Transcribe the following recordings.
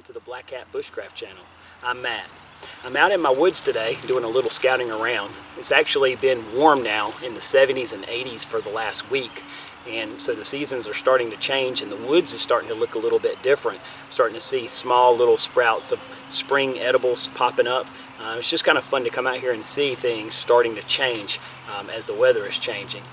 To the Black Cat Bushcraft channel. I'm Matt. I'm out in my woods today doing a little scouting around. It's actually been warm now in the 70s and 80s for the last week, and so the seasons are starting to change and the woods is starting to look a little bit different. Starting to see small little sprouts of spring edibles popping up. It's just kind of fun to come out here and see things starting to change as the weather is changing.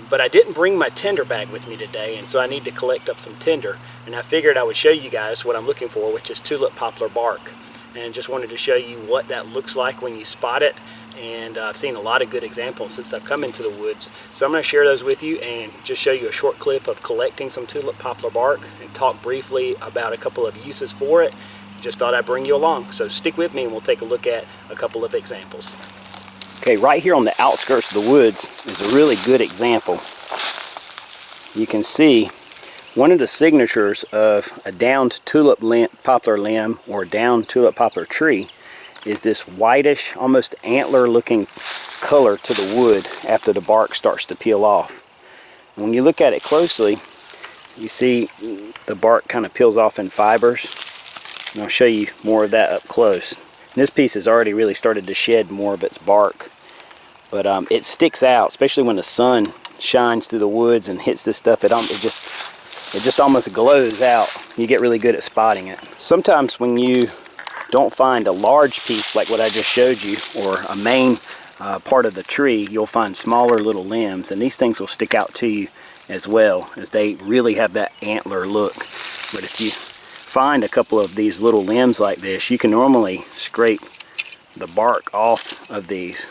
But I didn't bring my tinder bag with me today, and so I need to collect up some tinder, and I figured I would show you guys what I'm looking for, which is tulip poplar bark, and just wanted to show you what that looks like when you spot it. And I've seen a lot of good examples since I've come into the woods, so I'm going to share those with you and just show you a short clip of collecting some tulip poplar bark and talk briefly about a couple of uses for it. Just thought I'd bring you along, so stick with me and we'll take a look at a couple of examples. Okay, right here on the outskirts of the woods is a really good example. You can see one of the signatures of a downed tulip poplar limb or downed tulip poplar tree is this whitish, almost antler looking color to the wood after the bark starts to peel off. When you look at it closely, you see the bark kind of peels off in fibers, and I'll show you more of that up close. This piece has already really started to shed more of its bark, but it sticks out, especially when the sun shines through the woods and hits this stuff. It just almost glows out. You get really good at spotting it. Sometimes when you don't find a large piece like what I just showed you, or a main part of the tree, you'll find smaller little limbs, and these things will stick out to you as well, as they really have that antler look. But if you find a couple of these little limbs like this, you can normally scrape the bark off of these,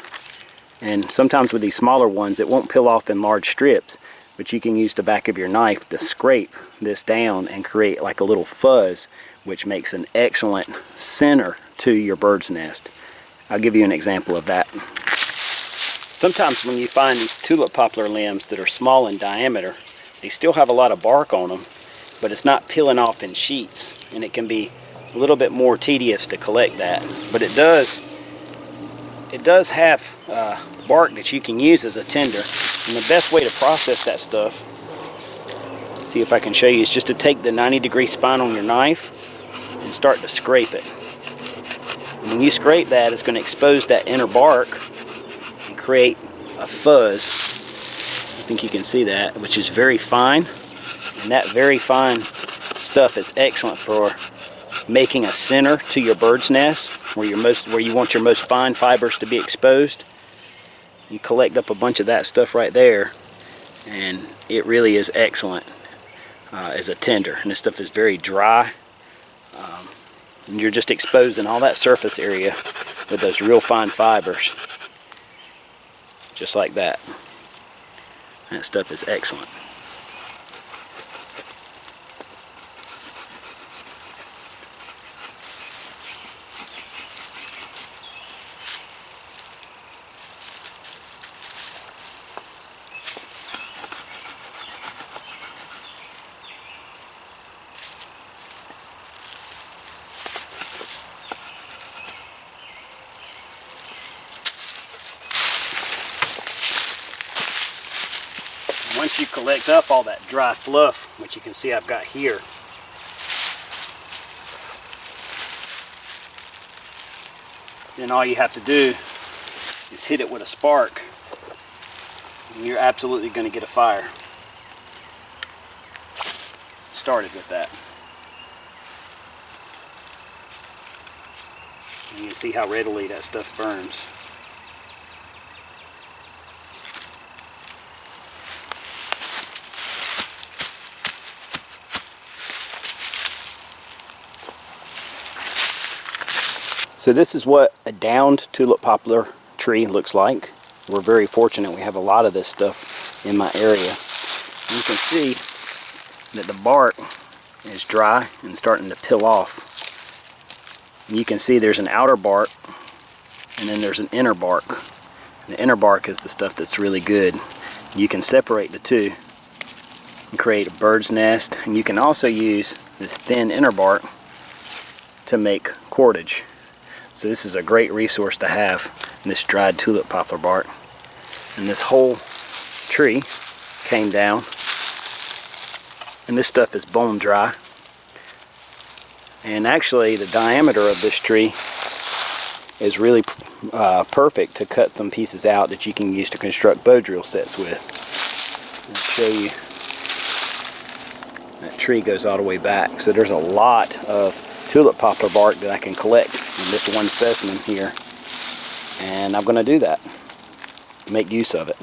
and sometimes with these smaller ones it won't peel off in large strips, but you can use the back of your knife to scrape this down and create like a little fuzz, which makes an excellent center to your bird's nest. I'll give you an example of that. Sometimes when you find these tulip poplar limbs that are small in diameter, they still have a lot of bark on them, but it's not peeling off in sheets, and it can be a little bit more tedious to collect that. But it does have bark that you can use as a tinder, and the best way to process that stuff, see if I can show you, is just to take the 90-degree spine on your knife and start to scrape it. And when you scrape that, it's going to expose that inner bark and create a fuzz. I think you can see that, which is very fine. And that very fine stuff is excellent for making a center to your bird's nest, where you want your most fine fibers to be exposed. You collect up a bunch of that stuff right there, and it really is excellent as a tinder. And this stuff is very dry, and you're just exposing all that surface area with those real fine fibers, just like that. That stuff is excellent. Once you collect up all that dry fluff, which you can see I've got here, then all you have to do is hit it with a spark, and you're absolutely going to get a fire started with that. And you can see how readily that stuff burns. So this is what a downed tulip poplar tree looks like. We're very fortunate, we have a lot of this stuff in my area. And you can see that the bark is dry and starting to peel off. And you can see there's an outer bark and then there's an inner bark. The inner bark is the stuff that's really good. You can separate the two and create a bird's nest, and you can also use this thin inner bark to make cordage. So this is a great resource to have, this dried tulip poplar bark. And this whole tree came down, and this stuff is bone dry. And actually the diameter of this tree is really perfect to cut some pieces out that you can use to construct bow drill sets with. I'll show you. That tree goes all the way back. So there's a lot of tulip poplar bark that I can collect in this one specimen here. And I'm going to do that. Make use of it.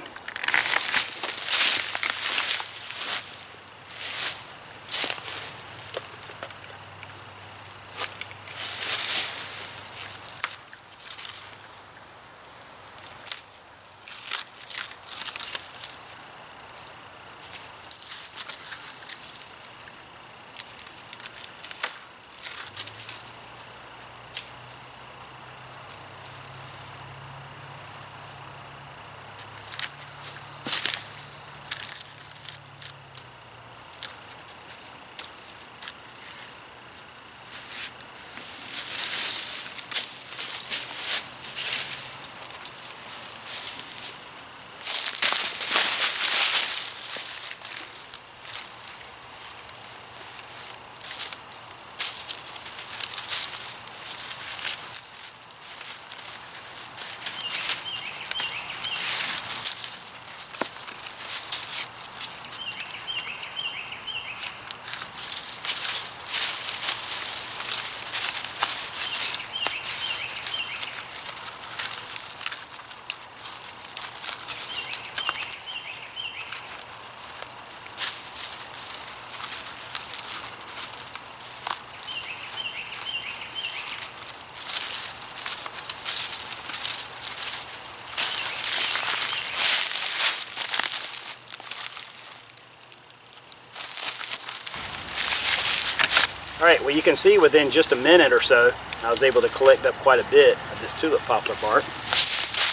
Alright, well you can see within just a minute or so I was able to collect up quite a bit of this tulip poplar bark.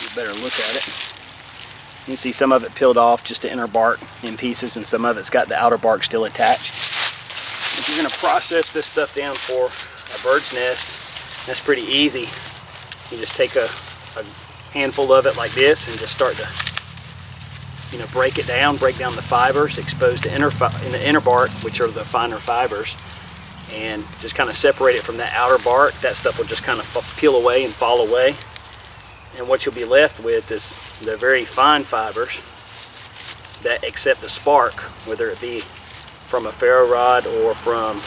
You better look at it. You can see some of it peeled off, just the inner bark in pieces, and some of it's got the outer bark still attached. If you're going to process this stuff down for a bird's nest, that's pretty easy. You just take a handful of it like this and just start to break it down, break down the fibers, expose the inner bark, which are the finer fibers, and just kind of separate it from that outer bark. That stuff will just kind of peel away and fall away, and what you'll be left with is the very fine fibers that accept the spark, whether it be from a ferro rod or from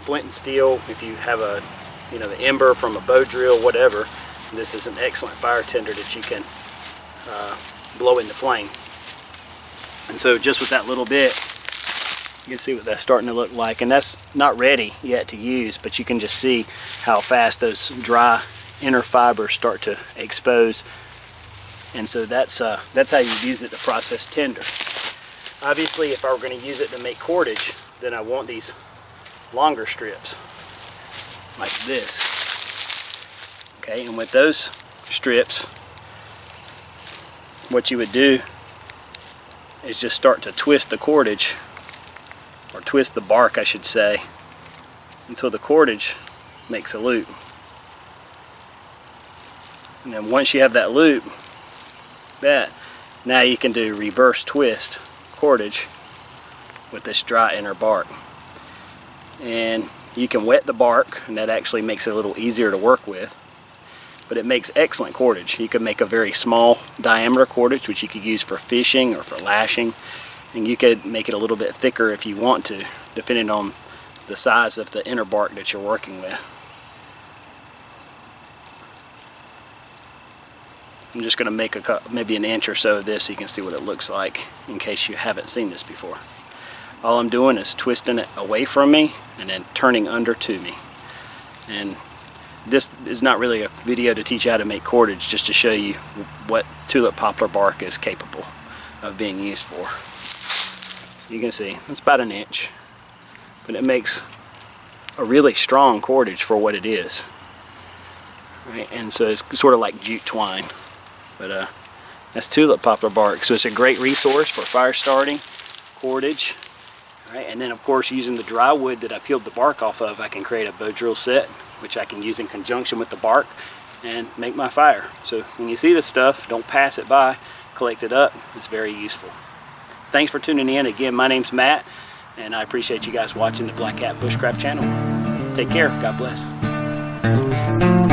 flint and steel. If you have the ember from a bow drill, whatever, this is an excellent fire tinder that you can blow into flame. And so just with that little bit, you can see what that's starting to look like, and that's not ready yet to use, but you can just see how fast those dry inner fibers start to expose. And so that's how you use it to process tinder. Obviously, if I were going to use it to make cordage, then I want these longer strips like this. Okay, and with those strips, what you would do is just start to twist the cordage, or twist the bark I should say, until the cordage makes a loop. And then once you have that loop, now you can do reverse twist cordage with this dry inner bark. And you can wet the bark, and that actually makes it a little easier to work with. But it makes excellent cordage. You can make a very small diameter cordage, which you could use for fishing or for lashing. And you could make it a little bit thicker if you want to, depending on the size of the inner bark that you're working with. I'm just going to make maybe an inch or so of this so you can see what it looks like, in case you haven't seen this before. All I'm doing is twisting it away from me and then turning under to me. And this is not really a video to teach you how to make cordage, just to show you what tulip poplar bark is capable of being used for. So you can see it's about an inch, but it makes a really strong cordage for what it is. Right? And so it's sort of like jute twine, but that's tulip poplar bark. So it's a great resource for fire starting, cordage, All right, and then of course using the dry wood that I peeled the bark off of, I can create a bow drill set, which I can use in conjunction with the bark and make my fire. So when you see this stuff, don't pass it by, collect it up. It's very useful. Thanks for tuning in. Again, my name's Matt, and I appreciate you guys watching the Black Cat Bushcraft channel. Take care. God bless.